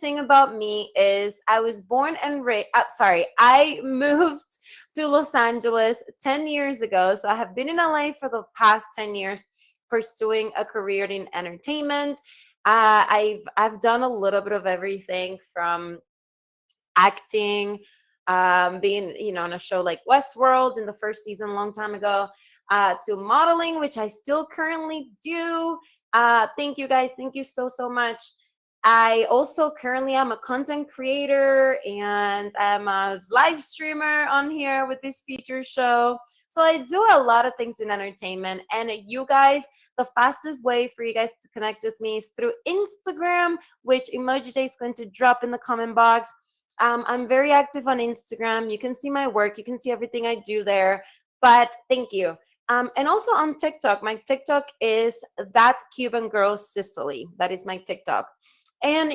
thing about me is I was born and raised, I moved to Los Angeles 10 years ago. So I have been in LA for the past 10 years pursuing a career in entertainment. I've done a little bit of everything from acting, being on a show like Westworld in the first season a long time ago, to modeling, which I still currently do. Thank you guys, thank you so much. I also currently am a content creator and I'm a live streamer on here with this feature show. So I do a lot of things in entertainment. And you guys, the fastest way for you guys to connect with me is through Instagram, which Emoji J is going to drop in the comment box. I'm very active on Instagram. You can see my work. You can see everything I do there. But thank you. And also on TikTok. My TikTok is that Cuban girl Sicily. That is my TikTok. And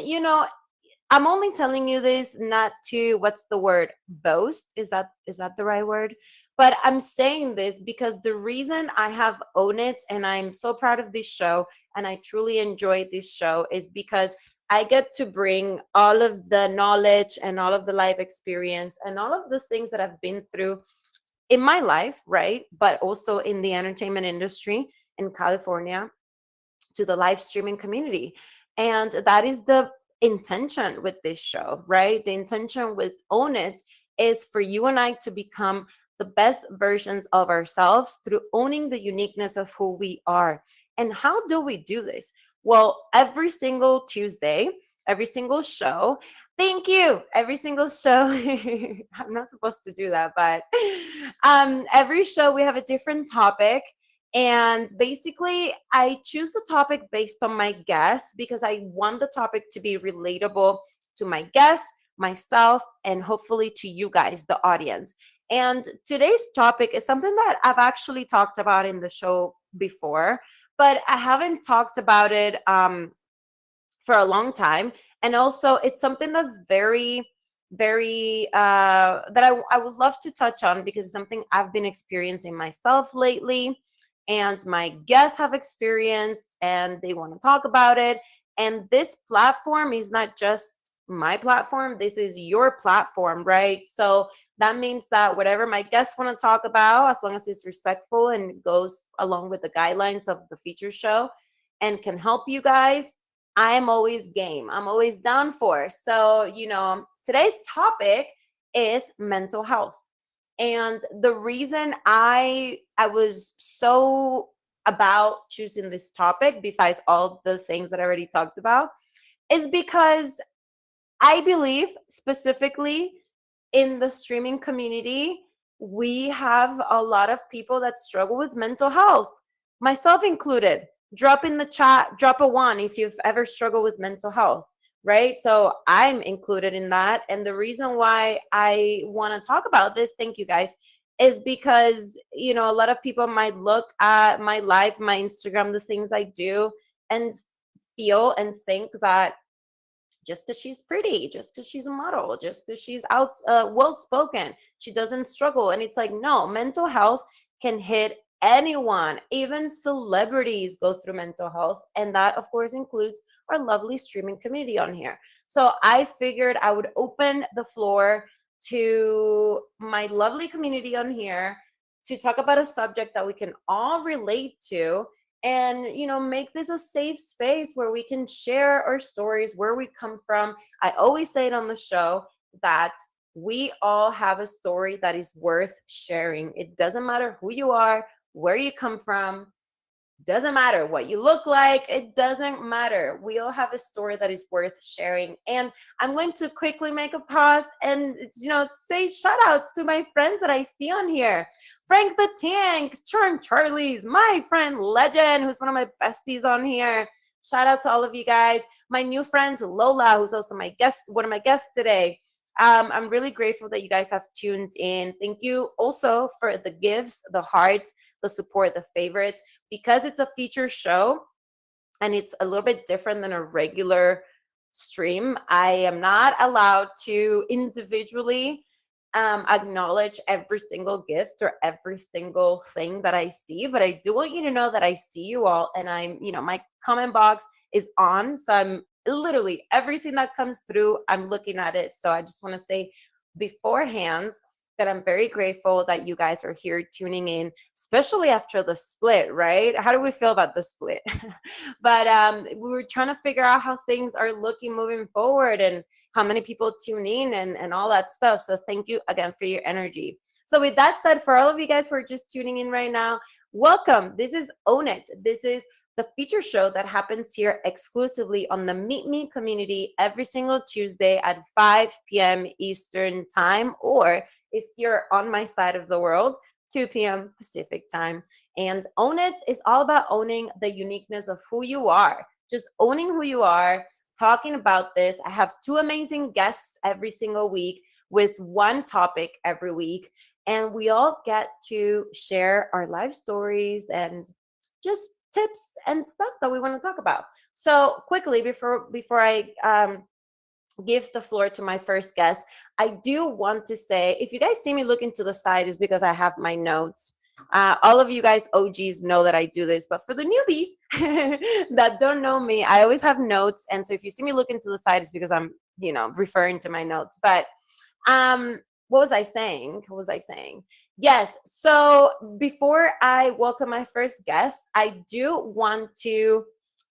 I'm only telling you this not to, what's the word, boast. Is that the right word? But I'm saying this because the reason I have owned it and I'm so proud of this show and I truly enjoy this show is because I get to bring all of the knowledge and all of the life experience and all of the things that I've been through in my life, right? But also in the entertainment industry in California to the live streaming community. And that is the intention with this show, right? The intention with Own It is for you and I to become the best versions of ourselves through owning the uniqueness of who we are. And how do we do this? Well, every single Tuesday, every single show, thank you, every single show, I'm not supposed to do that, but every show we have a different topic. And basically, I choose the topic based on my guests because I want the topic to be relatable to my guests, myself, and hopefully to you guys, the audience. And today's topic is something that I've actually talked about in the show before, but I haven't talked about it for a long time. And also, it's something that's very that I would love to touch on because it's something I've been experiencing myself lately and my guests have experienced and they want to talk about it. And this platform is not just my platform, this is your platform, right? So that means that whatever my guests want to talk about, as long as it's respectful and goes along with the guidelines of the feature show and can help you guys, I'm always game. I'm always down for. So, today's topic is mental health. And the reason I was so about choosing this topic, besides all the things that I already talked about, is because I believe specifically in the streaming community, we have a lot of people that struggle with mental health, myself included. Drop in the chat, drop a one if you've ever struggled with mental health, right? So I'm included in that. And the reason why I want to talk about this, thank you guys, is because, a lot of people might look at my life, my Instagram, the things I do, and feel and think that just because she's pretty, just because she's a model, just because she's out well spoken, she doesn't struggle. And it's like, no, mental health can hit anyone, even celebrities go through mental health. And that, of course, includes our lovely streaming community on here. So I figured I would open the floor to my lovely community on here to talk about a subject that we can all relate to and make this a safe space where we can share our stories, where we come from. I always say it on the show that we all have a story that is worth sharing. It doesn't matter who you are, where you come from, doesn't matter what you look like, it doesn't matter. We all have a story that is worth sharing. And I'm going to quickly make a pause and say shout outs to my friends that I see on here. Frank the Tank, Charlie's, my friend Legend, who's one of my besties on here. Shout out to all of you guys. My new friend Lola, who's also one of my guests today. I'm really grateful that you guys have tuned in. Thank you also for the gifts, the hearts, the support, the favorites. Because it's a feature show and it's a little bit different than a regular stream, I am not allowed to individually acknowledge every single gift or every single thing that I see, but I do want you to know that I see you all, and my comment box is on, so I'm literally everything that comes through, I'm looking at it. So I just want to say beforehand that I'm very grateful that you guys are here tuning in, especially after the split, right? How do we feel about the split? But we were trying to figure out how things are looking moving forward and how many people tune in and all that stuff. So thank you again for your energy. So with that said, for all of you guys who are just tuning in right now, welcome. This is Own It. This is the feature show that happens here exclusively on the Meet Me community every single Tuesday at 5 p.m. Eastern Time, or if you're on my side of the world, 2 p.m. Pacific Time. And Own It is all about owning the uniqueness of who you are, just owning who you are, talking about this. I have two amazing guests every single week with one topic every week, and we all get to share our life stories and just tips and stuff that we want to talk about. So quickly, before I give the floor to my first guest, I do want to say, if you guys see me looking to the side, is because I have my notes. All of you guys OGs know that I do this, but for the newbies that don't know me, I always have notes. And so if you see me looking to the side, it's because I'm, referring to my notes. But what was I saying? What was I saying? Yes. So before I welcome my first guest, I do want to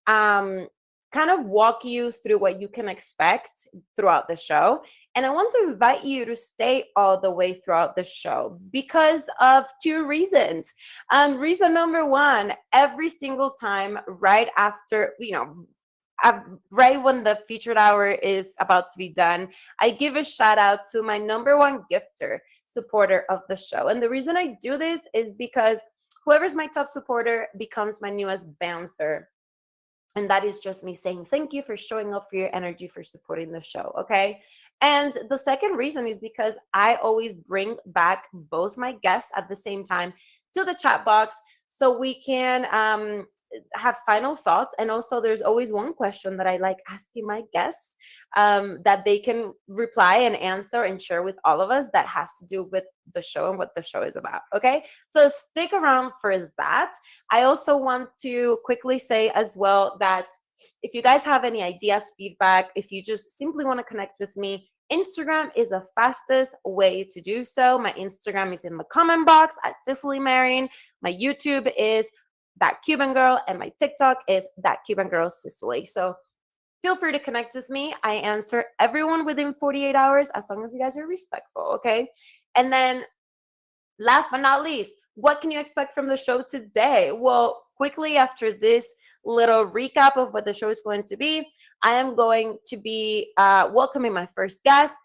um, kind of walk you through what you can expect throughout the show. And I want to invite you to stay all the way throughout the show because of two reasons. Reason number one, every single time right after, right when the featured hour is about to be done, I give a shout out to my number one gifter, supporter of the show. And the reason I do this is because whoever's my top supporter becomes my newest bouncer. And that is just me saying thank you for showing up, for your energy, for supporting the show. Okay. And the second reason is because I always bring back both my guests at the same time to the chat box so we can have final thoughts. And also, there's always one question that I like asking my guests that they can reply and answer and share with all of us that has to do with the show and what the show is about. Okay. So stick around for that. I also want to quickly say as well that if you guys have any ideas, feedback, if you just simply want to connect with me, Instagram is the fastest way to do so. My Instagram is in the comment box at Cicely Marin. My YouTube is That Cuban Girl, and my TikTok is That Cuban Girl Cicely. So feel free to connect with me. I answer everyone within 48 hours as long as you guys are respectful, okay? And then last but not least, what can you expect from the show today? Well, quickly after this little recap of what the show is going to be, I am going to be welcoming my first guest.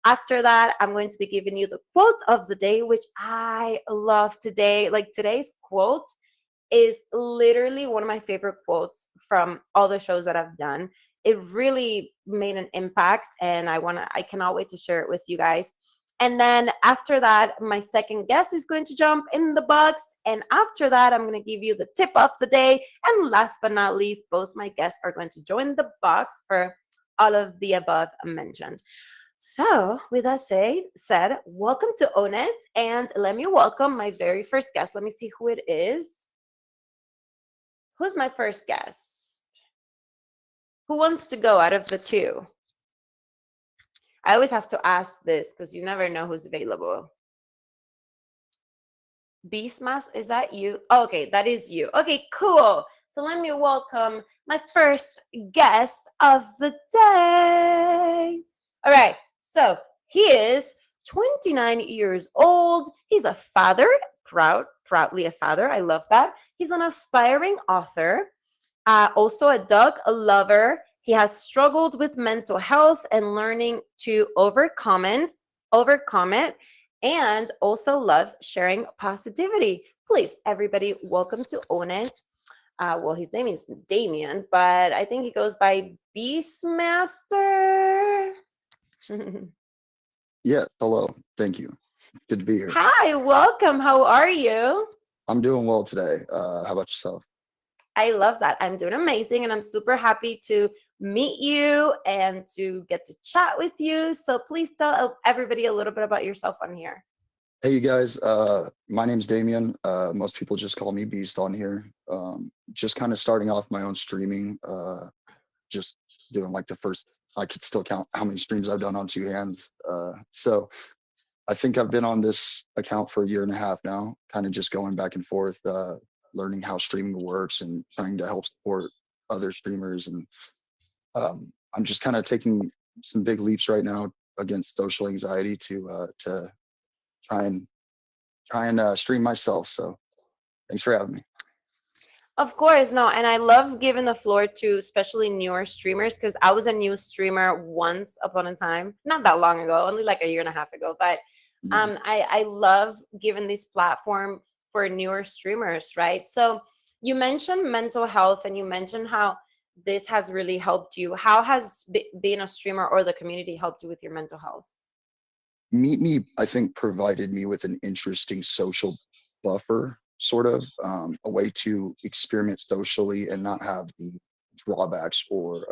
After that, I'm going to be giving you the quote of the day, which I love today. Like today's quote is literally one of my favorite quotes from all the shows that I've done. It really made an impact, and I cannot wait to share it with you guys. And then after that, my second guest is going to jump in the box. And after that, I'm going to give you the tip of the day. And last but not least, both my guests are going to join the box for all of the above mentioned. So with that said, welcome to Own It. And let me welcome my very first guest. Let me see who it is. Who's my first guest? Who wants to go out of the two? I always have to ask this because you never know who's available. Beastmas, is that you? Oh, okay, that is you. Okay, cool. So let me welcome my first guest of the day. All right, so he is 29 years old. He's a father, proudly a father. I love that. He's an aspiring author, also a dog lover. He has struggled with mental health and learning to overcome it, and also loves sharing positivity. Please, everybody, welcome to Own It. Well, his name is Damien, but I think he goes by Beastmaster. Yes, hello. Thank you. Good to be here. Hi, welcome. How are you? I'm doing well today. How about yourself? I love that. I'm doing amazing, and I'm super happy to meet you and to get to chat with you. So please tell everybody a little bit about yourself on here. Hey, you guys. My name's Damien. Most people just call me Beast on here. Just kind of starting off my own streaming. Just doing like the first. I could still count how many streams I've done on two hands. So I think I've been on this account for a year and a half now, kind of just going back and forth, learning how streaming works and trying to help support other streamers. And I'm just kind of taking some big leaps right now against social anxiety to try and stream myself. So thanks for having me. Of course, no, and I love giving the floor to especially newer streamers because I was a new streamer once upon a time, not that long ago, only like a year and a half ago. But Mm. I love giving this platform for newer streamers, right? So you mentioned mental health and you mentioned how this has really helped you. How has being a streamer or the community helped you with your mental health? Meet Me, I think, provided me with an interesting social buffer, sort of a way to experiment socially and not have the drawbacks or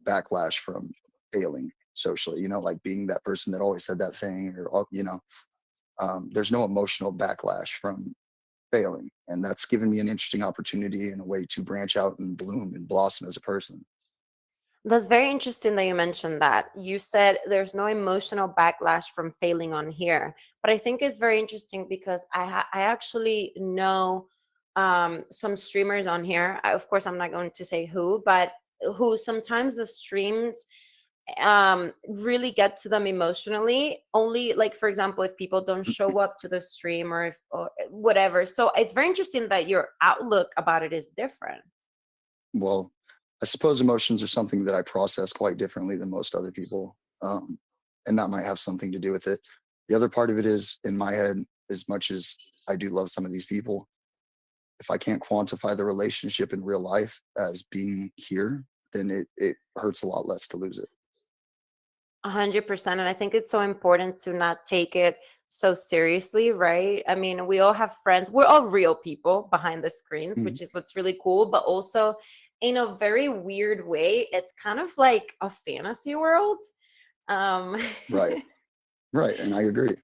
backlash from failing socially. You know, like being that person that always said that thing, or there's no emotional backlash from failing, and that's given me an interesting opportunity and a way to branch out and bloom and blossom as a person. That's very interesting that you mentioned that. You said there's no emotional backlash from failing on here, but I think it's very interesting because I actually know some streamers on here. Of course, I'm not going to say who, but who sometimes the streams really get to them emotionally. Only like for example, if people don't show up to the stream or if or whatever. So it's very interesting that your outlook about it is different. Well, I suppose emotions are something that I process quite differently than most other people. And that might have something to do with it. The other part of it is in my head, as much as I do love some of these people, if I can't quantify the relationship in real life as being here, then it hurts a lot less to lose it. 100%. And I think it's so important to not take it so seriously, right? I mean, we all have friends. We're all real people behind the screens, Mhm. which is what's really cool. But also, in a very weird way, it's kind of like a fantasy world. Um, Right, right. And I agree.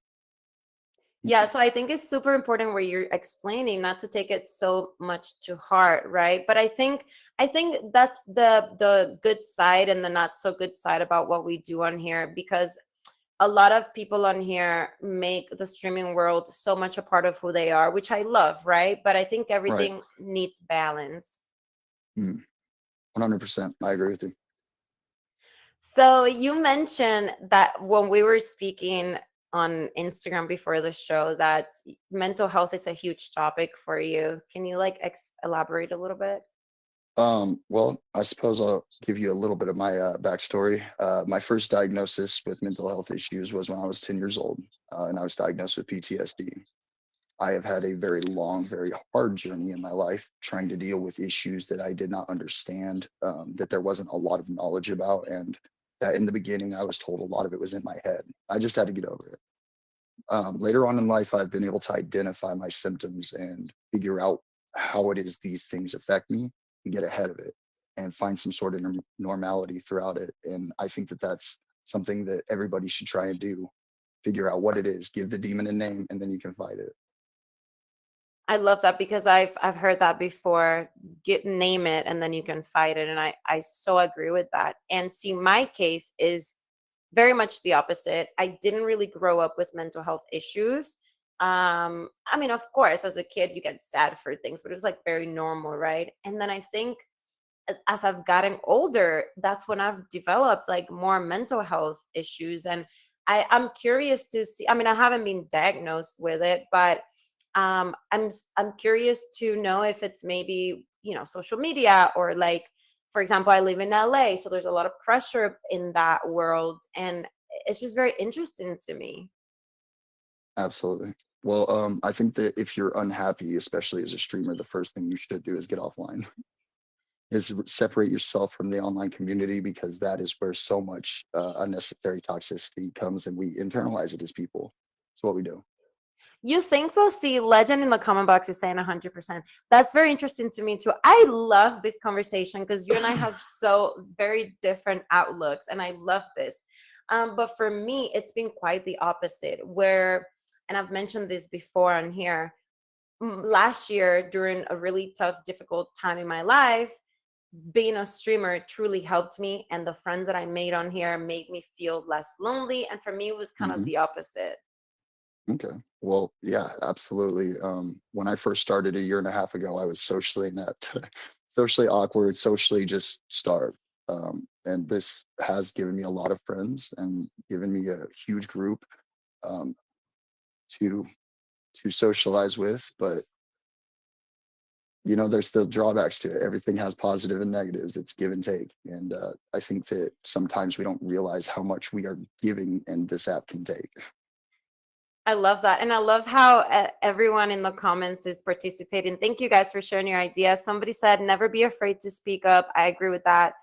Yeah, so I think it's super important where you're explaining not to take it so much to heart, right? But I think that's the good side and the not so good side about what we do on here because a lot of people on here make the streaming world so much a part of who they are, which I love, right? But I think Right. everything needs balance. Mm. 100%. I agree with you. So you mentioned that when we were speaking on Instagram before the show that mental health is a huge topic for you. Can you like elaborate a little bit? Well, I suppose I'll give you a little bit of my backstory. My first diagnosis with mental health issues was when I was 10 years old, and I was diagnosed with PTSD. I have had a very long, very hard journey in my life trying to deal with issues that I did not understand, that there wasn't a lot of knowledge about, and that in the beginning I was told a lot of it was in my head. I just had to get over it. Later on in life, I've been able to identify my symptoms and figure out how it is these things affect me and get ahead of it and find some sort of normality throughout it. And I think that that's something that everybody should try and do. Figure out what it is, give the demon a name, and then you can fight it. I love that because I've heard that before. Get name it and then you can fight it, and I so agree with that. And see, my case is very much the opposite. I didn't really grow up with mental health issues. I mean, of course, as a kid, you get sad for things, but it was like very normal, right? And then I think as I've gotten older, that's when I've developed like more mental health issues. And I'm curious to see, I mean, I haven't been diagnosed with it, but I'm curious to know if it's maybe, social media or like, for example, I live in LA, so there's a lot of pressure in that world. And it's just very interesting to me. Absolutely. Well, I think that if you're unhappy, especially as a streamer, the first thing you should do is get offline. Is separate yourself from the online community because that is where so much unnecessary toxicity comes and we internalize it as people. It's what we do. You think so? See, Legend in the comment box is saying 100%. That's very interesting to me too. I love this conversation because you and I have so very different outlooks, and I love this. But for me, it's been quite the opposite, where, and I've mentioned this before on here, last year during a really tough, difficult time in my life, being a streamer truly helped me, and the friends that I made on here made me feel less lonely. And for me, it was kind of Hmm. the opposite. Okay. Well, yeah, absolutely. When I first started a year and a half ago, I was socially inept, socially awkward, socially just starved. And this has given me a lot of friends and given me a huge group um, to socialize with. But there's still drawbacks to it. Everything has positive and negatives. It's give and take. And I think that sometimes we don't realize how much we are giving and this app can take. I love that. And I love how everyone in the comments is participating. Thank you guys for sharing your ideas. Somebody said, never be afraid to speak up. I agree with that.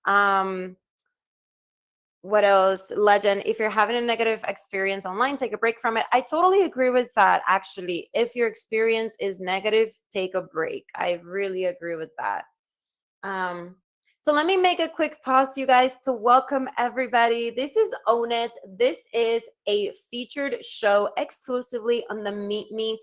Um, what else? Legend, if you're having a negative experience online, take a break from it. I totally agree with that, actually. If your experience is negative, take a break. I really agree with that. Um, so let me make a quick pause, you guys, to welcome everybody. This is Own It. This is a featured show exclusively on the Meet Me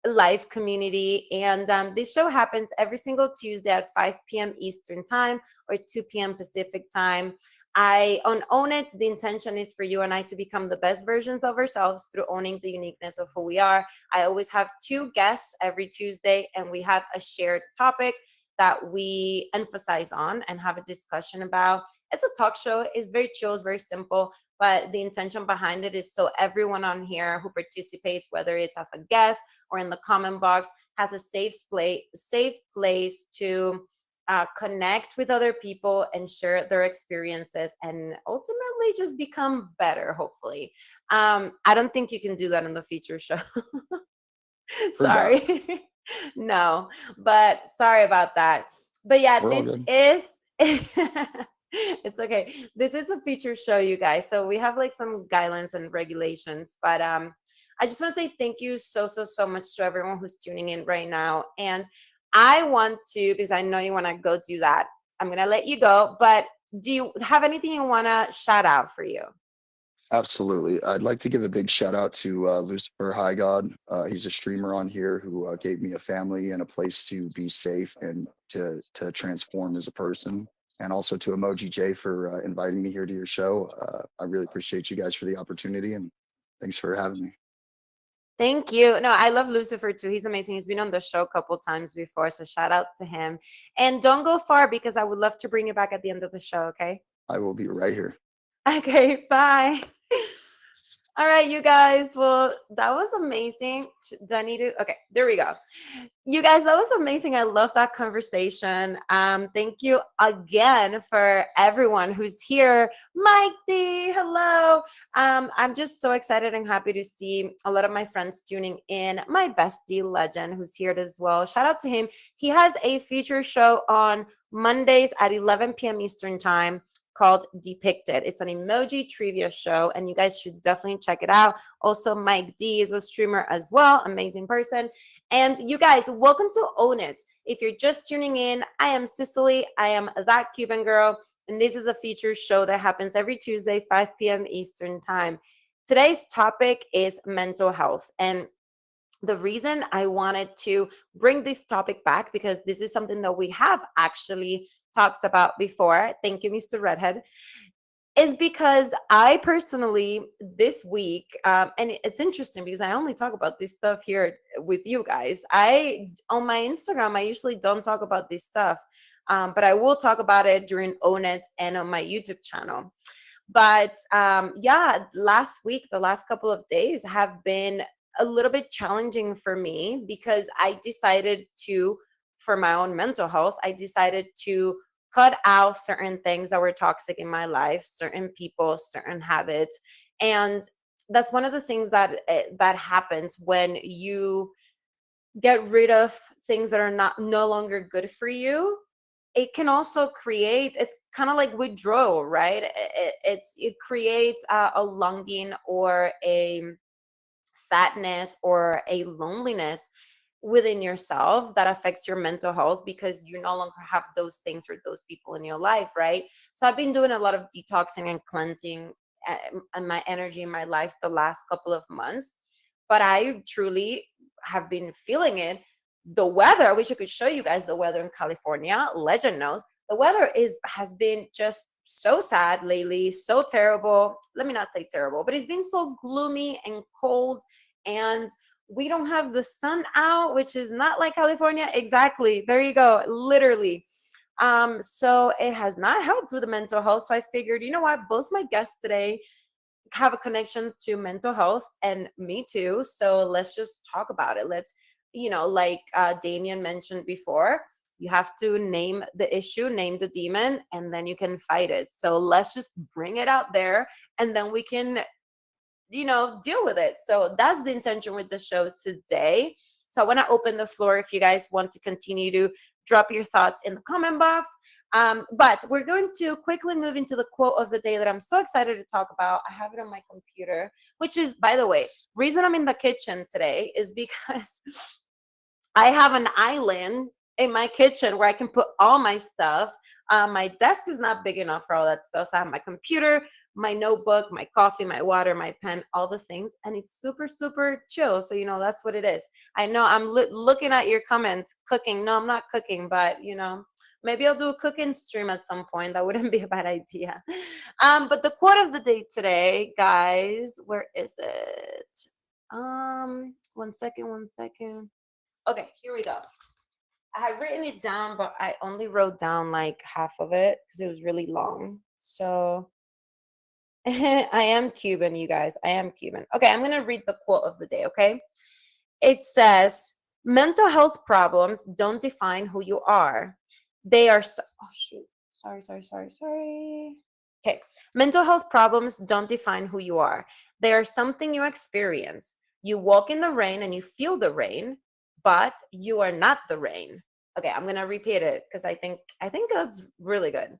live community. And this show happens every single Tuesday at 5 p.m. Eastern Time or 2 p.m. Pacific Time. I on Own It, the intention is for you and I to become the best versions of ourselves through owning the uniqueness of who we are. I always have two guests every Tuesday, and we have a shared topic that we emphasize on and have a discussion about. It's a talk show, it's very chill, it's very simple, but the intention behind it is so everyone on here who participates, whether it's as a guest or in the comment box, has a safe place to connect with other people and share their experiences and ultimately just become better, hopefully. I don't think you can do that in the feature show. Heard that. Sorry. No, but sorry about that. But yeah, We're all this good. is it's okay. This is a feature show, you guys. So we have like some guidelines and regulations, but I just want to say thank you so much to everyone who's tuning in right now. And I want to, because I know you want to go do that. I'm going to let you go, but do you have anything you want to shout out for you? Absolutely. I'd like to give a big shout out to Lucifer High God. He's a streamer on here who gave me a family and a place to be safe and to transform as a person. And also to Emoji J for inviting me here to your show. I really appreciate you guys for the opportunity and thanks for having me. Thank you. No, I love Lucifer too. He's amazing. He's been on the show a couple times before, so shout out to him. And don't go far because I would love to bring you back at the end of the show, okay? I will be right here. Okay, bye. All right, you guys. Well, that was amazing. Do I need to? Okay, there we go. You guys, that was amazing. I love that conversation. Thank you again for everyone who's here. Mike D, hello. I'm just so excited and happy to see a lot of my friends tuning in. My bestie Legend, who's here as well. Shout out to him. He has a feature show on Mondays at 11 p.m. Eastern Time called Depicted. It's an emoji trivia show, and you guys should definitely check it out. Also, Mike D is a streamer as well, amazing person. And you guys, welcome to Own It. If you're just tuning in, I am Cicely. I am that Cuban girl, and this is a feature show that happens every Tuesday, 5 p.m. Eastern Time. Today's topic is mental health, and the reason I wanted to bring this topic back because this is something that we have actually talked about before. Thank you, Mr. Redhead. Is because I personally this week, and it's interesting because I only talk about this stuff here with you guys. I on my Instagram, I usually don't talk about this stuff, but I will talk about it during Own It and on my YouTube channel. But yeah, last week, the last couple of days have been a little bit challenging for me because I decided to, for my own mental health, I decided to cut out certain things that were toxic in my life, certain people, certain habits. And that's one of the things that that happens when you get rid of things that are not no longer good for you. It can also create, it's kind of like withdrawal, right? It creates a longing or a sadness or a loneliness within yourself that affects your mental health because you no longer have those things or those people in your life, right? So I've been doing a lot of detoxing and cleansing and my energy in my life the last couple of months, but I truly have been feeling it. The weather, I wish I could show you guys the weather in California. Legend knows The weather has been just so sad lately, so terrible. Let me not say terrible, but it's been so gloomy and cold, and we don't have the sun out, which is not like California. Exactly. There you go. Literally. So it has not helped with the mental health. So I figured, you know what, both my guests today have a connection to mental health and me too. So let's just talk about it. Let's, like Damien mentioned before, you have to name the issue, name the demon, and then you can fight it. So let's just bring it out there, and then we can, deal with it. So that's the intention with the show today. So I want to open the floor if you guys want to continue to drop your thoughts in the comment box. But we're going to quickly move into the quote of the day that I'm so excited to talk about. I have it on my computer, which is, by the way, reason I'm in the kitchen today is because I have an island in my kitchen where I can put all my stuff. My desk is not big enough for all that stuff. So I have my computer, my notebook, my coffee, my water, my pen, all the things. And it's super, super chill. So, that's what it is. I know I'm looking at your comments, cooking. No, I'm not cooking, but, maybe I'll do a cooking stream at some point. That wouldn't be a bad idea. But the quote of the day today, guys, where is it? One second. Okay, here we go. I had written it down, but I only wrote down like half of it because it was really long. So I am Cuban, you guys. I am Cuban. Okay, I'm going to read the quote of the day, okay? It says, mental health problems don't define who you are. They are, oh shoot. Sorry. Okay, mental health problems don't define who you are. They are something you experience. You walk in the rain and you feel the rain, but you are not the rain. Okay, I'm gonna repeat it because I think that's really good.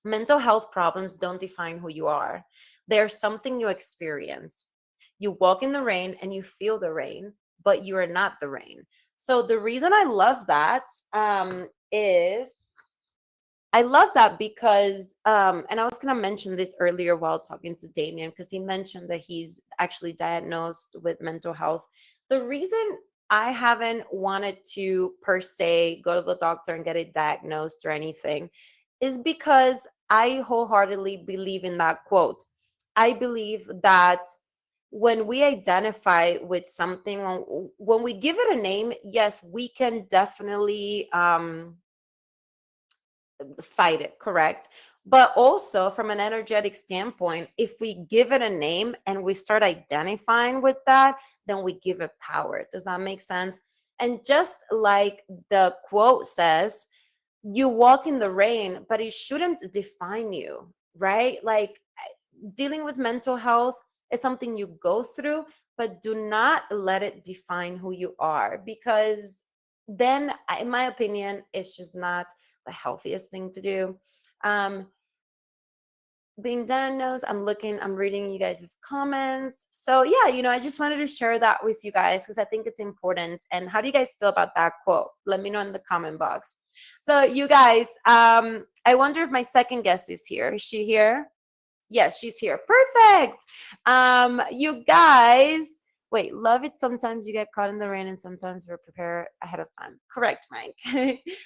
Mental health problems don't define who you are. They're something you experience. You walk in the rain and you feel the rain, but you are not the rain. So the reason I love that is I love that because, and I was going to mention this earlier while talking to Damien, because he mentioned that he's actually diagnosed with mental health. The reason I haven't wanted to, per se, go to the doctor and get it diagnosed or anything is because I wholeheartedly believe in that quote. I believe that when we identify with something, when we give it a name, yes, we can definitely fight it, correct? But also from an energetic standpoint, if we give it a name and we start identifying with that, then we give it power. Does that make sense? And just like the quote says, you walk in the rain, but it shouldn't define you, right? Like dealing with mental health is something you go through, but do not let it define who you are, because then, in my opinion, it's just not the healthiest thing to do. Um, being diagnosed, I'm reading you guys' comments. So yeah, I just wanted to share that with you guys because I think it's important. And how do you guys feel about that quote? Let me know in the comment box. So you guys, I wonder if my second guest is here. Is she here? Yes, she's here. Perfect. You guys, wait, love it. Sometimes you get caught in the rain and sometimes we're prepared ahead of time. Correct, Mike.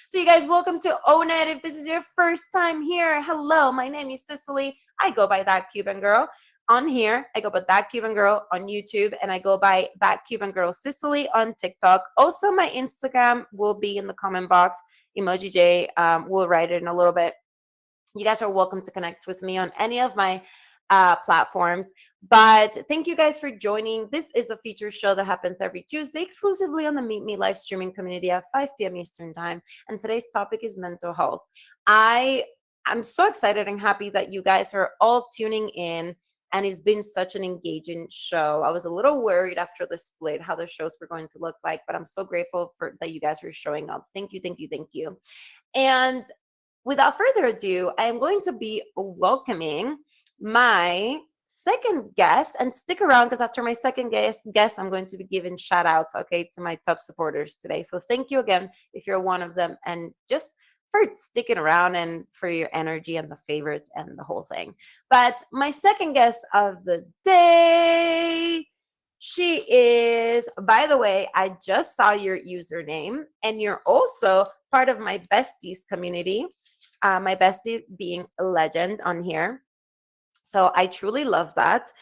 So you guys, welcome to Own It. If this is your first time here, hello, my name is Cicely. I go by That Cuban Girl. On here, I go by That Cuban Girl on YouTube, and I go by That Cuban Girl Cicely on TikTok. Also, my Instagram will be in the comment box. Emoji J will write it in a little bit. You guys are welcome to connect with me on any of my platforms. But thank you guys for joining. This is a feature show that happens every Tuesday exclusively on the Meet Me live streaming community at 5 p.m. Eastern Time. And today's topic is mental health. I'm so excited and happy that you guys are all tuning in. And it's been such an engaging show. I was a little worried after the split how the shows were going to look like, but I'm so grateful for that you guys are showing up. Thank you. And without further ado, I am going to be welcoming my second guest, and stick around because after my second guest, I'm going to be giving shout outs, okay, to my top supporters today. So thank you again if you're one of them, and just for sticking around and for your energy and the favorites and the whole thing. But my second guest of the day, she is, by the way, I just saw your username, and you're also part of my besties community. my bestie being a legend on here. So I truly love that.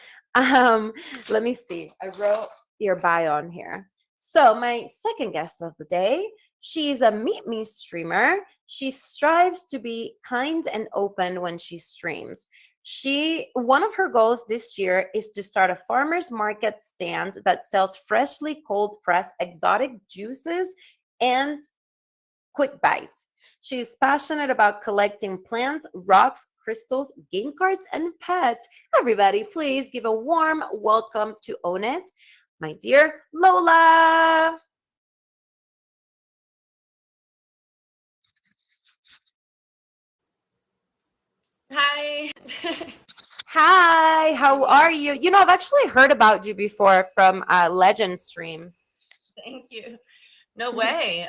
Let me see. I wrote your bio on here. So my second guest of the day, she's a Meet Me streamer. She strives to be kind and open when she streams. One of her goals this year is to start a farmers market stand that sells freshly cold pressed exotic juices and quick bites. She's passionate about collecting plants, rocks, crystals, game cards, and pets. Everybody, please give a warm welcome to Own It, my dear Lola. Hi. Hi, how are you? You know, I've actually heard about you before from Legend Stream. Thank you. No way.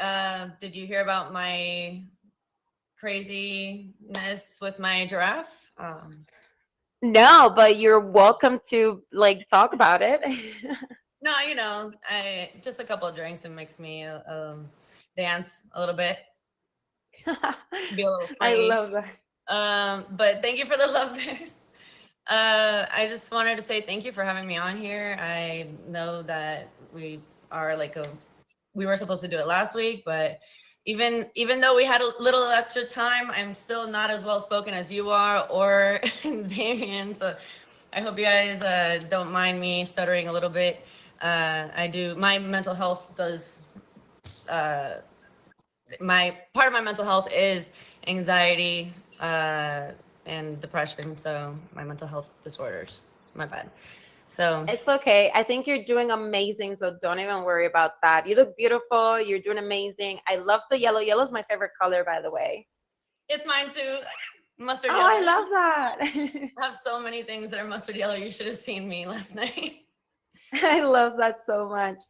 Did you hear about my craziness with my giraffe? No, but you're welcome to like talk about it. No, I just a couple of drinks and makes me dance a little bit, be a little I free. love that. But thank you for the love bears. I just wanted to say thank you for having me on here. I know that we were supposed to do it last week, but even though we had a little extra time, I'm still not as well spoken as you are or Damien. So I hope you guys don't mind me stuttering a little bit. I do. My mental health does. My part of my mental health is anxiety and depression. So my mental health disorders. My bad. So It's okay. I think you're doing amazing, so don't even worry about that. You look beautiful. You're doing amazing. I love the yellow. Yellow is my favorite color, by the way. it's mine too. Mustard Oh, I yellow. love that. I have so many things that are mustard yellow. You should have seen me last night. I love that so much.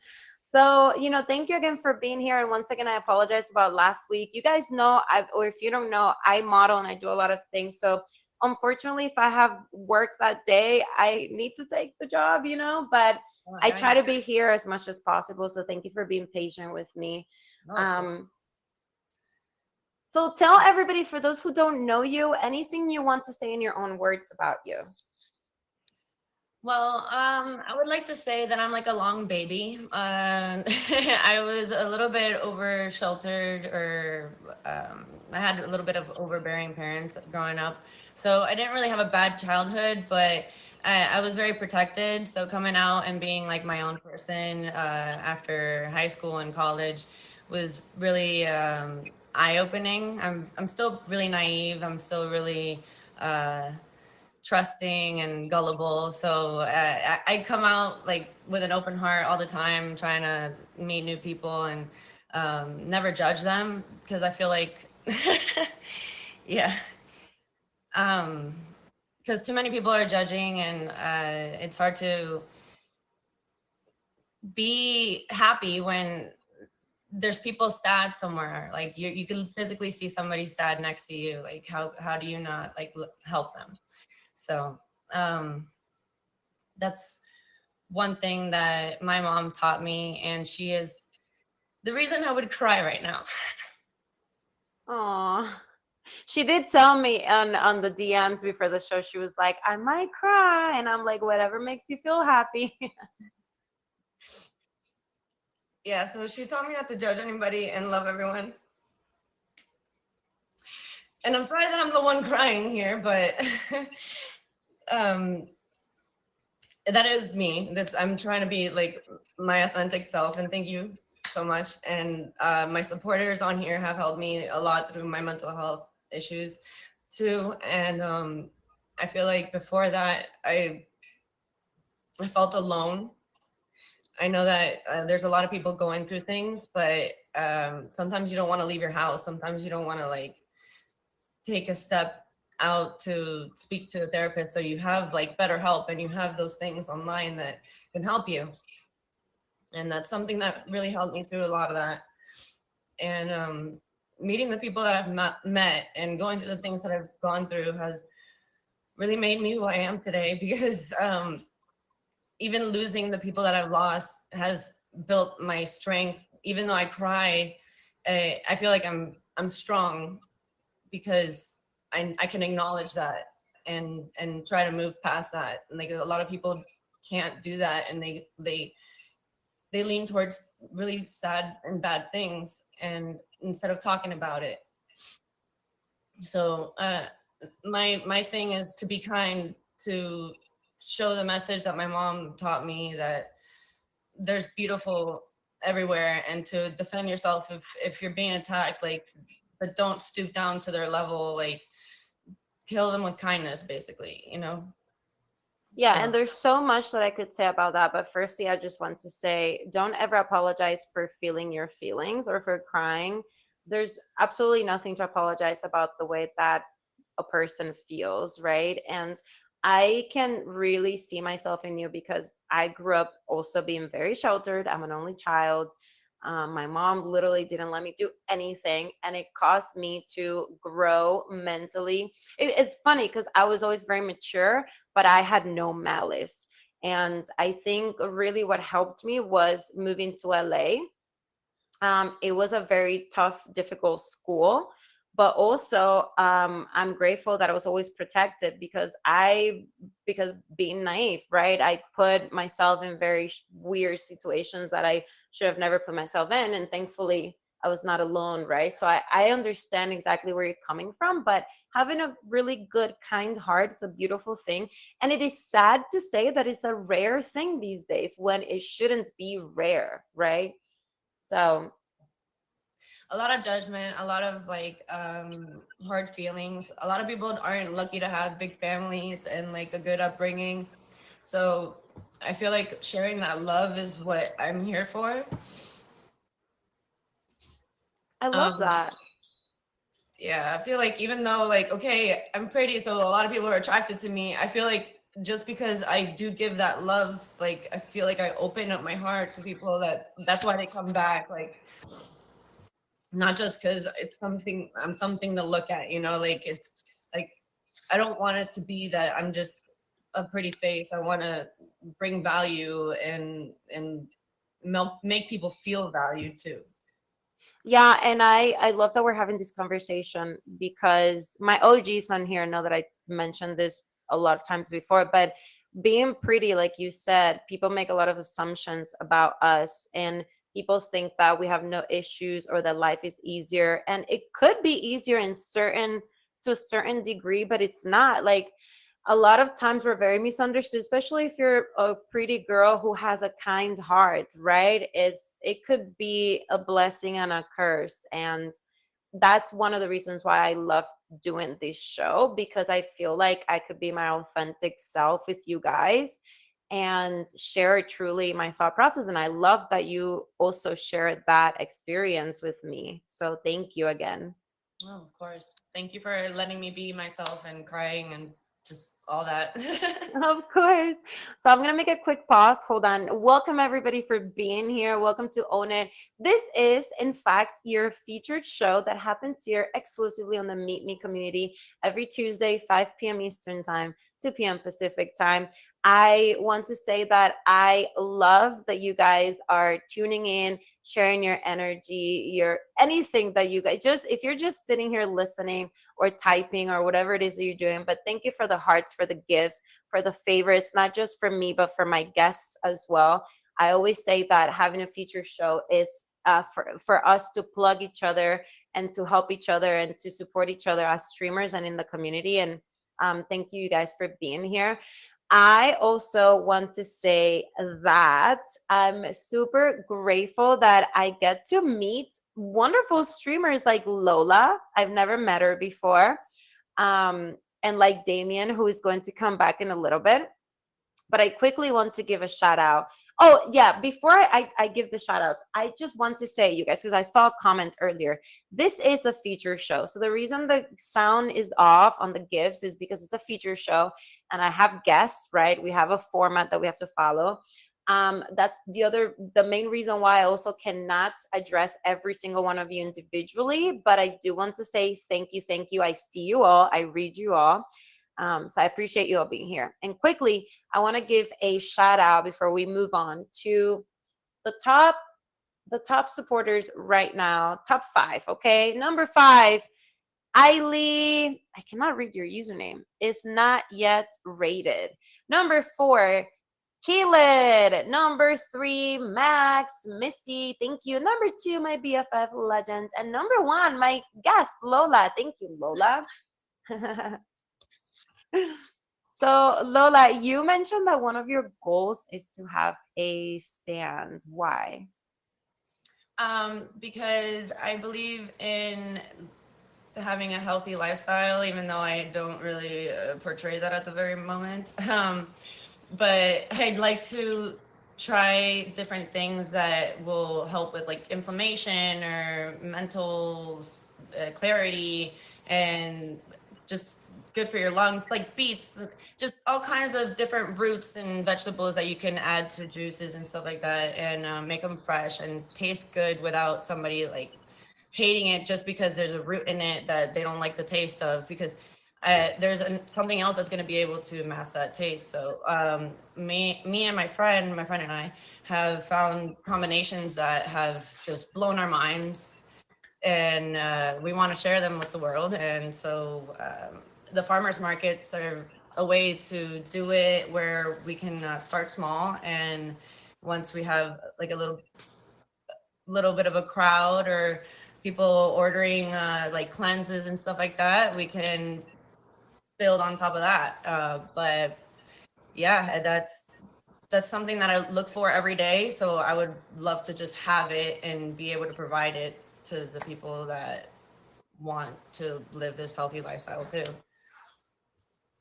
So, thank you again for being here. And once again, I apologize about last week. You guys know, or if you don't know, I model and I do a lot of things. So, unfortunately, if I have work that day, I need to take the job, but Oh, I yeah, try to be here as much as possible. So, thank you for being patient with me. no, of course. Um, so, tell everybody, for those who don't know you, anything you want to say in your own words about you. Well, I would like to say that I'm like a long baby. I was a little bit over sheltered, or I had a little bit of overbearing parents growing up. So I didn't really have a bad childhood, but I was very protected. So coming out and being like my own person after high school and college was really eye-opening. I'm still really naive. I'm still really trusting and gullible. So I come out like with an open heart all the time, trying to meet new people and never judge them, because I feel like, yeah, because too many people are judging, and it's hard to be happy when there's people sad somewhere. Like you can physically see somebody sad next to you. Like how do you not like help them? So um, that's one thing that my mom taught me, and she is the reason I would cry right now. Aw. She did tell me on the DMs before the show, she was like, I might cry. And I'm like, whatever makes you feel happy. Yeah, so she taught me not to judge anybody and love everyone. And I'm sorry that I'm the one crying here, but um, that is me. I'm trying to be like my authentic self, and thank you so much. And my supporters on here have helped me a lot through my mental health issues too. And I feel like before that, I felt alone. I know that there's a lot of people going through things, but sometimes you don't want to leave your house. Sometimes you don't want to like take a step out to speak to a therapist. So you have like better help, and you have those things online that can help you. And that's something that really helped me through a lot of that. And meeting the people that I've met and going through the things that I've gone through has really made me who I am today, because even losing the people that I've lost has built my strength. Even though I cry, I feel like I'm strong because I can acknowledge that and try to move past that. And like a lot of people can't do that, and they lean towards really sad and bad things, and instead of talking about it. So my thing is to be kind, to show the message that my mom taught me, that there's beautiful everywhere, and to defend yourself if you're being attacked, like, but don't stoop down to their level, like kill them with kindness, basically, you know. Yeah, So and there's so much that I could say about that, but firstly, I just want to say don't ever apologize for feeling your feelings or for crying. There's absolutely nothing to apologize about the way that a person feels, right? And I can really see myself in you because I grew up also being very sheltered. I'm an only child. My mom literally didn't let me do anything, and it caused me to grow mentally. It's funny because I was always very mature, but I had no malice. And I think really what helped me was moving to LA. It was a very tough, difficult school, but also I'm grateful that I was always protected because being naive, right? I put myself in very weird situations that I should have never put myself in, and thankfully I was not alone, right? So I understand exactly where you're coming from, but having a really good, kind heart is a beautiful thing. And it is sad to say that it's a rare thing these days when it shouldn't be rare, right? So a lot of judgment, a lot of like hard feelings. A lot of people aren't lucky to have big families and like a good upbringing. So I feel like sharing that love is what I'm here for. I love Um, that. yeah, I feel like even though like okay, I'm pretty, so a lot of people are attracted to me. I feel like just because I do give that love, like I feel like I open up my heart to people, that's why they come back. Like not just because it's something I'm something to look at, you know, like it's like I don't want it to be that I'm just a pretty face. I want to bring value and make people feel valued too. Yeah, and I love that we're having this conversation because my OGs on here know that I mentioned this a lot of times before, but being pretty, like you said, people make a lot of assumptions about us, and people think that we have no issues or that life is easier, and it could be easier in certain to a certain degree, but it's not. Like a lot of times we're very misunderstood, especially if you're a pretty girl who has a kind heart, right? It could be a blessing and a curse. And that's one of the reasons why I love doing this show, because I feel like I could be my authentic self with you guys and share truly my thought process. And I love that you also shared that experience with me. So thank you again. Oh, of course. Thank you for letting me be myself and crying and just all that. Of course. So I'm going to make a quick pause. Hold on. Welcome, everybody, for being here. Welcome to Own It. This is, in fact, your featured show that happens here exclusively on the Meet Me community every Tuesday, 5 p.m. Eastern Time, 2 p.m. Pacific Time. I want to say that I love that you guys are tuning in, sharing your energy, your anything that you guys just, if you're just sitting here listening or typing or whatever it is that you're doing. But thank you for the hearts, for the gifts, for the favorites, not just for me, but for my guests as well. I always say that having a feature show is for us to plug each other and to help each other and to support each other as streamers and in the community. And thank you guys for being here. I also want to say that I'm super grateful that I get to meet wonderful streamers like Lola. I've never met her before. And like Damien, who is going to come back in a little bit. But I quickly want to give a shout out. Oh, yeah, before I give the shout out, I just want to say, you guys, because I saw a comment earlier, this is a feature show. So the reason the sound is off on the gifts is because it's a feature show and I have guests, right? We have a format that we have to follow. That's the main reason why I also cannot address every single one of you individually, but I do want to say thank you, thank you. I see you all, I read you all. So I appreciate you all being here. And quickly, I want to give a shout out before we move on to the top supporters right now. Top 5, okay? Number 5, Eiley, I cannot read your username, is not yet rated. Number 4, Caleb. Number 3, Max, Missy, thank you. Number 2, my BFF legend. And number 1, my guest, Lola. Thank you, Lola. So, Lola, you mentioned that one of your goals is to have a stand. Why? Because I believe in having a healthy lifestyle, even though I don't really portray that at the very moment. But I'd like to try different things that will help with like inflammation or mental clarity, and just good for your lungs, like beets, just all kinds of different roots and vegetables that you can add to juices and stuff like that, and make them fresh and taste good without somebody like hating it just because there's a root in it that they don't like the taste of, because there's something else that's going to be able to mask that taste. So me and my friend and I have found combinations that have just blown our minds, and we want to share them with the world. And so the farmers markets are a way to do it, where we can start small, and once we have like a little bit of a crowd or people ordering like cleanses and stuff like that, we can build on top of that. But yeah, that's something that I look for every day. So I would love to just have it and be able to provide it to the people that want to live this healthy lifestyle too.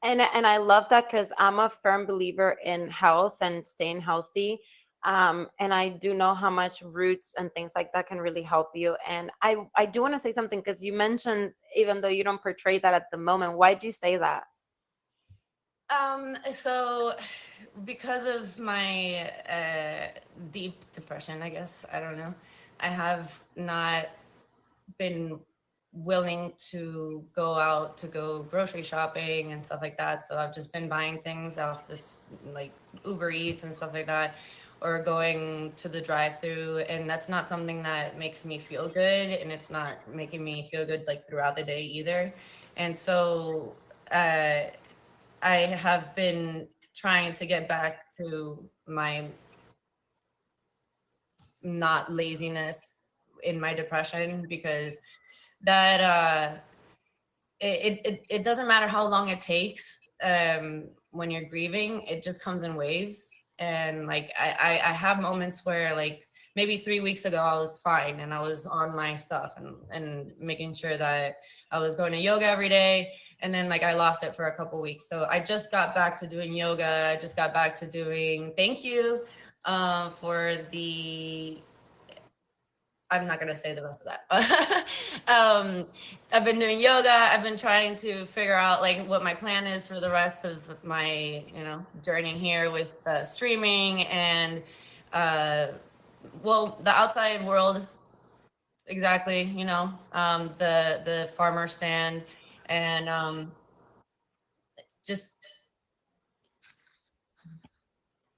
And I love that because I'm a firm believer in health and staying healthy. And I do know how much roots and things like that can really help you. And I do want to say something because you mentioned, even though you don't portray that at the moment, why do you say that? So because of my deep depression, I guess, I don't know, I have not been willing to go out to go grocery shopping and stuff like that. So I've just been buying things off this like Uber Eats and stuff like that, or going to the drive-through, and that's not something that makes me feel good, and it's not making me feel good like throughout the day either. And so uh, I have been trying to get back to my not laziness in my depression, because that it doesn't matter how long it takes when you're grieving. It just comes in waves. And like I have moments where like maybe 3 weeks ago I was fine and I was on my stuff and making sure that I was going to yoga every day, and then like I lost it for a couple weeks. So I just got back to doing yoga. I just got back to doing, thank you for the, I'm not gonna say the rest of that. I've been doing yoga. I've been trying to figure out like what my plan is for the rest of my, journey here with streaming and, uh, well, the outside world, exactly. The farmer stand, and just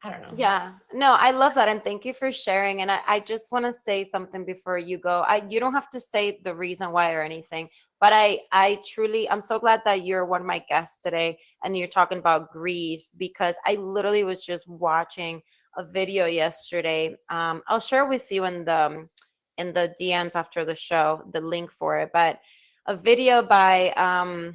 I don't know. Yeah, no, I love that. And thank you for sharing. And I just want to say something before you go. You don't have to say the reason why or anything, but I truly, I'm so glad that you're one of my guests today and you're talking about grief, because I literally was just watching a video yesterday. I'll share with you in the DMs after the show, the link for it, but a video by,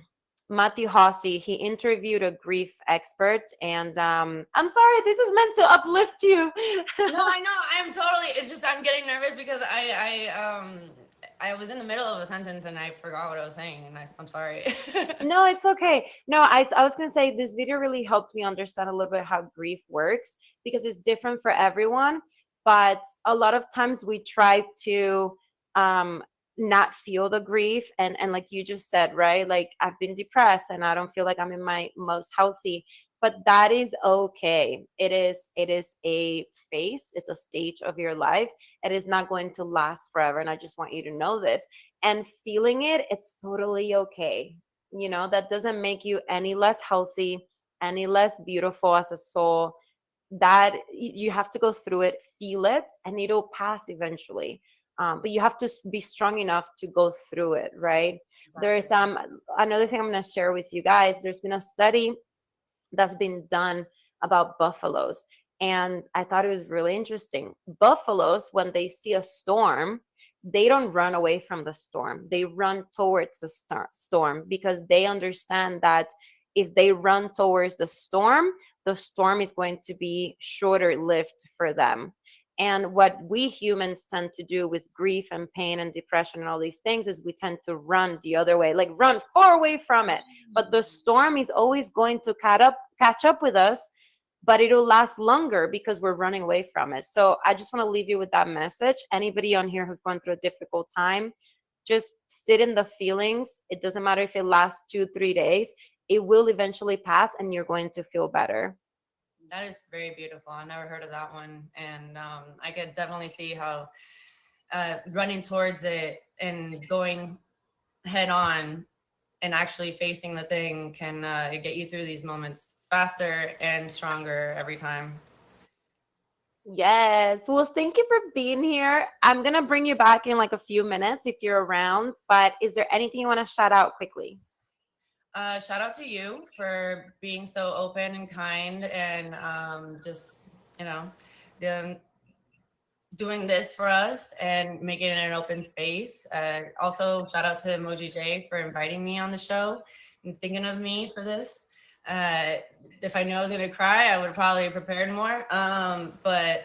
Matthew Hossie. He interviewed a grief expert, and I'm sorry, this is meant to uplift you. No, I know. I'm totally. It's just I'm getting nervous because I was in the middle of a sentence and I forgot what I was saying, and I'm sorry. No, it's okay. No, I was gonna say this video really helped me understand a little bit how grief works, because it's different for everyone. But a lot of times we try to um, not feel the grief, and like you just said, right? Like I've been depressed and I don't feel like I'm in my most healthy. But that is okay. It is a phase. It's a stage of your life. It is not going to last forever. And I just want you to know this, and feeling it, it's totally okay. That doesn't make you any less healthy, any less beautiful as a soul. That you have to go through it, feel it, and it'll pass eventually. but you have to be strong enough to go through it, right? Exactly. There's another thing I'm going to share with you guys. There's been a study that's been done about buffaloes. And I thought it was really interesting. Buffaloes, when they see a storm, they don't run away from the storm. They run towards the storm because they understand that if they run towards the storm is going to be shorter lived for them. And what we humans tend to do with grief and pain and depression and all these things is we tend to run the other way, like run far away from it. But the storm is always going to catch up with us, but it'll last longer because we're running away from it. So I just want to leave you with that message. Anybody on here who's going through a difficult time, just sit in the feelings. It doesn't matter if it lasts 2-3 days, it will eventually pass and you're going to feel better. That is very beautiful. I never heard of that one, and I could definitely see how running towards it and going head on and actually facing the thing can get you through these moments faster and stronger every time. Yes. Well, thank you for being here. I'm going to bring you back in like a few minutes if you're around, but is there anything you want to shout out quickly? Shout out to you for being so open and kind and just, you know, the, doing this for us and making it an open space. Also, shout out to Emoji J for inviting me on the show and thinking of me for this. Uh, if I knew I was going to cry, I would have probably prepared more. But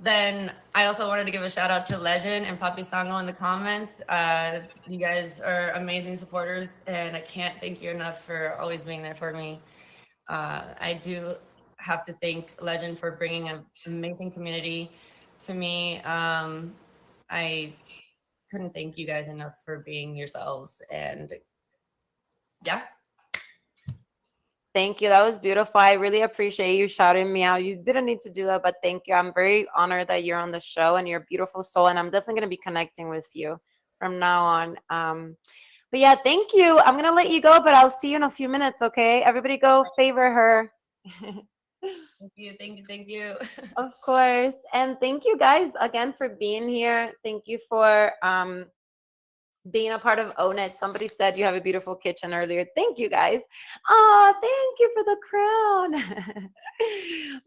then I also wanted to give a shout out to Legend and Papi Sango in the comments. You guys are amazing supporters, and I can't thank you enough for always being there for me. I do have to thank Legend for bringing an amazing community to me. I couldn't thank you guys enough for being yourselves. And yeah. Thank you. That was beautiful. I really appreciate you shouting me out. You didn't need to do that, but thank you. I'm very honored that you're on the show and you're a beautiful soul. And I'm definitely going to be connecting with you from now on. But yeah, thank you. I'm going to let you go, but I'll see you in a few minutes, okay? Everybody go favor her. Thank you. Thank you. Thank you. Of course. And thank you guys again for being here. Thank you for being a part of Own It. Somebody said you have a beautiful kitchen earlier. Thank you guys. Oh, thank you for the crown.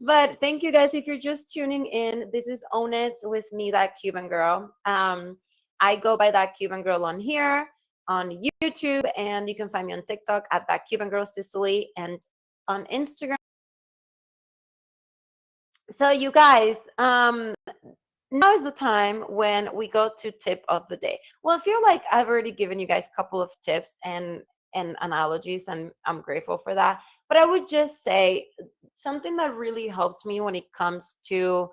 But thank you guys. If you're just tuning in, this is Own It with me, that Cuban girl. I go by that Cuban girl on here, on YouTube, and you can find me on TikTok at that Cuban girl Sicily, and on Instagram. So you guys, now is the time when we go to tip of the day. Well, I feel like I've already given you guys a couple of tips and analogies, and I'm grateful for that. But I would just say something that really helps me when it comes to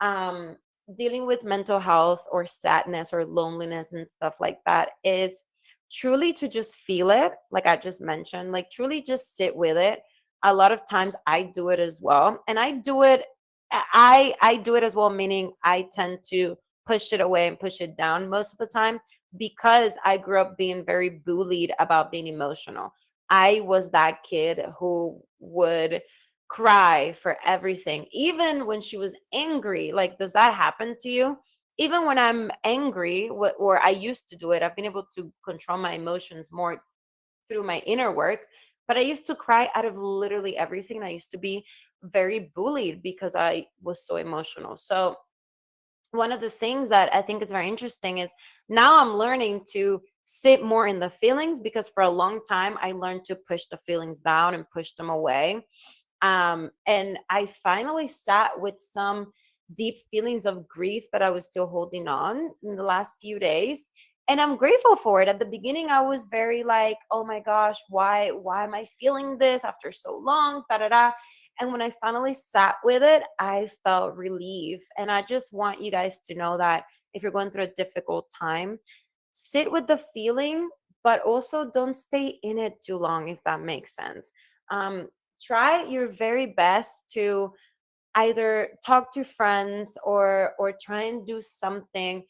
um, dealing with mental health or sadness or loneliness and stuff like that is truly to just feel it, like I just mentioned, like truly just sit with it. A lot of times I do it as well, and I do it as well, meaning I tend to push it away and push it down most of the time because I grew up being very bullied about being emotional. I was that kid who would cry for everything, even when she was angry. Like, does that happen to you? Even when I'm angry, or I used to do it, I've been able to control my emotions more through my inner work. But I used to cry out of literally everything. And I used to be very bullied because I was so emotional. So one of the things that I think is very interesting is now I'm learning to sit more in the feelings, because for a long time I learned to push the feelings down and push them away. And I finally sat with some deep feelings of grief that I was still holding on in the last few days. And I'm grateful for it. At the beginning, I was very like, oh my gosh, why am I feeling this after so long? Da da da. And when I finally sat with it, I felt relief. And I just want you guys to know that if you're going through a difficult time, sit with the feeling, but also don't stay in it too long, if that makes sense. Try your very best to either talk to friends or try and do something,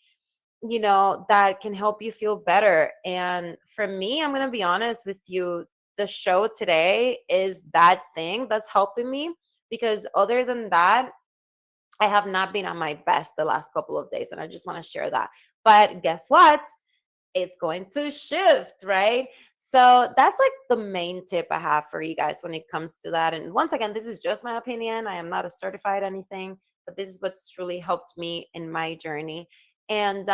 that can help you feel better. And for me, I'm going to be honest with you, the show today is that thing that's helping me, because other than that, I have not been on my best the last couple of days, and I just want to share that. But guess what? It's going to shift, right? So that's like the main tip I have for you guys when it comes to that. And once again, this is just my opinion. I am not a certified anything, but this is what's truly helped me in my journey. And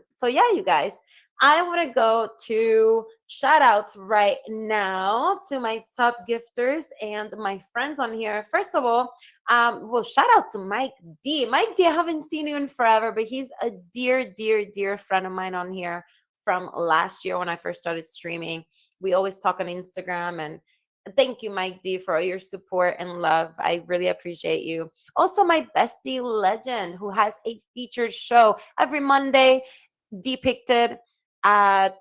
so, yeah, you guys, I want to go to shout outs right now to my top gifters and my friends on here. First of all, well, shout out to Mike D. Mike D, I haven't seen you in forever, but he's a dear, dear, dear friend of mine on here from last year when I first started streaming. We always talk on Instagram, and thank you, Mike D, for all your support and love. I really appreciate you. Also, my bestie Legend, who has a featured show every Monday, depicted at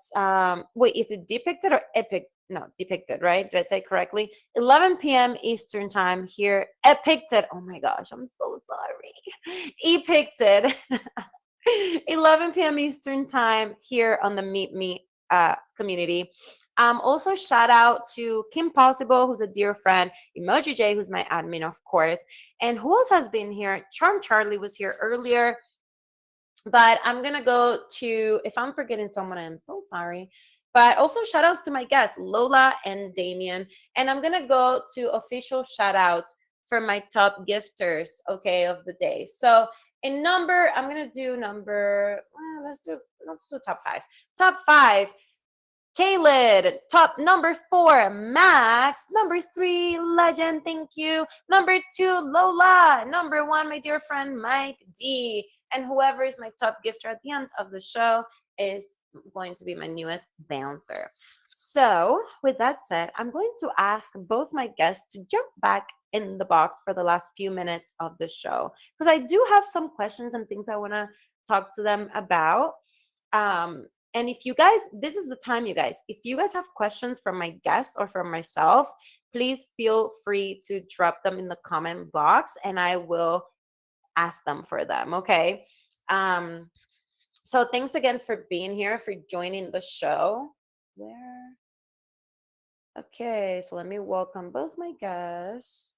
wait, is it depicted or epic? No, depicted, right? Did I say correctly? 11 p.m. Eastern time here. Epicted. Oh my gosh, I'm so sorry. Epicted. 11 p.m. Eastern time here on the Meet Me community. Also, shout out to Kim Possible, who's a dear friend, Emoji J, who's my admin, of course. And who else has been here? Charm Charlie was here earlier. But I'm going to go to, if I'm forgetting someone, I'm so sorry. But also, shout outs to my guests, Lola and Damien. And I'm going to go to official shout outs for my top gifters, okay, of the day. So, in number, I'm gonna do number. Well, let's do top five. Top five, Kalid. Top number four, Max. Number three, Legend. Thank you. Number two, Lola. Number one, my dear friend Mike D. And whoever is my top gifter at the end of the show is going to be my newest bouncer. So, with that said, I'm going to ask both my guests to jump back in the box for the last few minutes of the show because I do have some questions and things I want to talk to them about. And if you guys, this is the time, you guys, if you guys have questions from my guests or from myself, please feel free to drop them in the comment box and I will ask them for them. Okay. So thanks again for being here, for joining the show. Where? Okay, so let me welcome both my guests.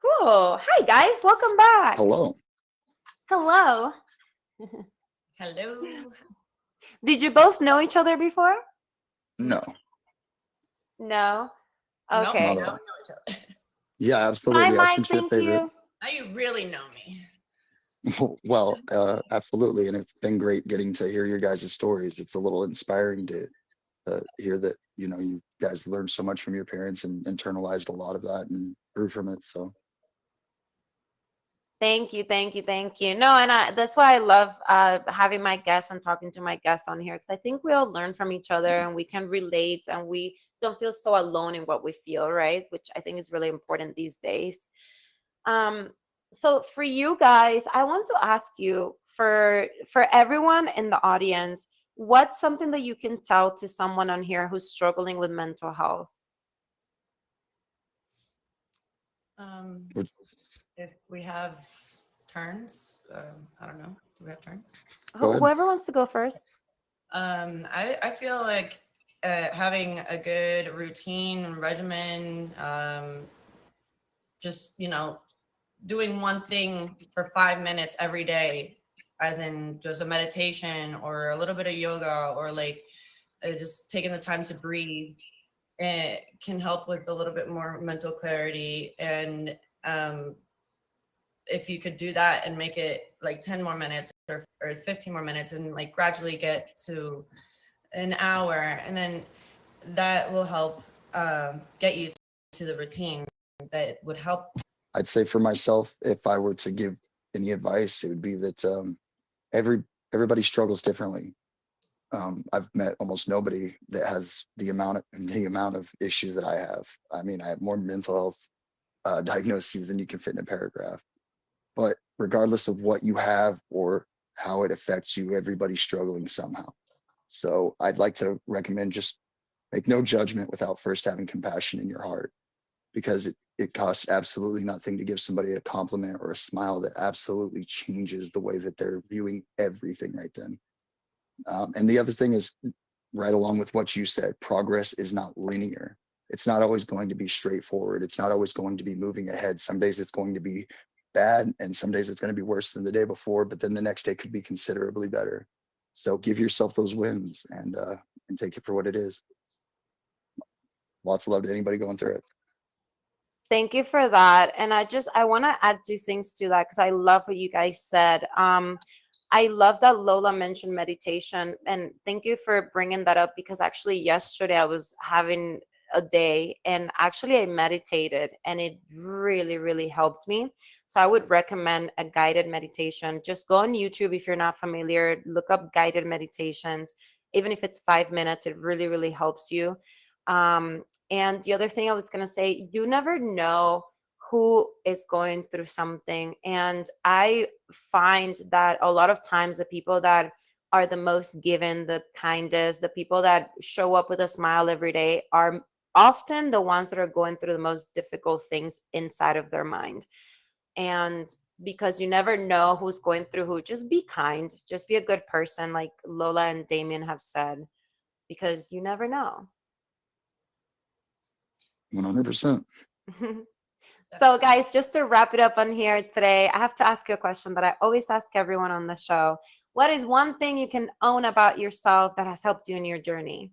Cool. Hi, guys. Welcome back. Hello. Hello. Hello. Did you both know each other before? No, No. Nope, Okay. not at no, all. no, each other. Yeah, Hi, absolutely. I Mike. sent you a Thank favorite. you. Now you really know me. Well, absolutely, and it's been great getting to hear your guys' stories. It's a little inspiring to hear that you guys learned so much from your parents and internalized a lot of that and grew from it. So Thank you, thank you, thank you. No, and that's why I love having my guests and talking to my guests on here because I think we all learn from each other and we can relate and we don't feel so alone in what we feel, right? Which I think is really important these days. Um, so for you guys, I want to ask you for everyone in the audience, what's something that you can tell to someone on here who's struggling with mental health? Um, Would- if we have turns, I don't know. Do we have turns? Go ahead. Whoever wants to go first. I feel like having a good routine and regimen, just doing one thing for 5 minutes every day, as in just a meditation or a little bit of yoga or like just taking the time to breathe, it can help with a little bit more mental clarity. And if you could do that and make it like 10 more minutes or 15 more minutes and like gradually get to an hour, and then that will help get you to the routine that would help. I'd say for myself, if I were to give any advice, it would be that everybody struggles differently. I've met almost nobody that has the amount of issues that I have. I mean, I have more mental health diagnoses than you can fit in a paragraph. But regardless of what you have or how it affects you, everybody's struggling somehow. So I'd like to recommend just make no judgment without first having compassion in your heart, because it costs absolutely nothing to give somebody a compliment or a smile that absolutely changes the way that they're viewing everything right then. And the other thing is, right along with what you said, progress is not linear. It's not always going to be straightforward. It's not always going to be moving ahead. Some days it's going to be bad, and some days it's going to be worse than the day before, but then the next day could be considerably better. So give yourself those wins and take it for what it is. Lots of love to anybody going through it. Thank you for that. And I want to add two things to that because I love what you guys said. I love that Lola mentioned meditation, and thank you for bringing that up because actually yesterday I was having a day and actually I meditated and it really, really helped me. So I would recommend a guided meditation. Just go on YouTube if you're not familiar, look up guided meditations. Even if it's 5 minutes, it really, really helps you. And the other thing I was going to say, you never know who is going through something. And I find that a lot of times the people that are the most given, the kindest, the people that show up with a smile every day are often the ones that are going through the most difficult things inside of their mind. And because you never know who's going through who, just be kind, just be a good person, like Lola and Damien have said, because you never know. 100%. So, guys, just to wrap it up on here today, I have to ask you a question that I always ask everyone on the show. What is one thing you can own about yourself that has helped you in your journey?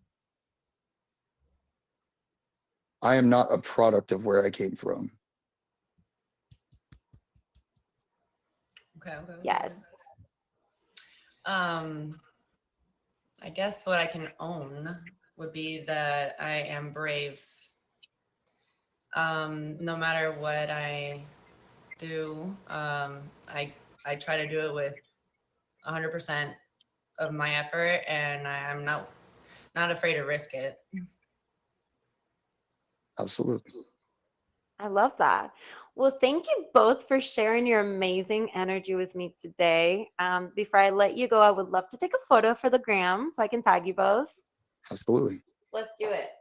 I am not a product of where I came from. Okay. Yes. I guess what I can own would be that I am brave. No matter what I do, I try to do it with 100% of my effort, and I'm not afraid to risk it. Absolutely. I love that. Well, thank you both for sharing your amazing energy with me today. Before I let you go, I would love to take a photo for the gram so I can tag you both. Absolutely. Let's do it.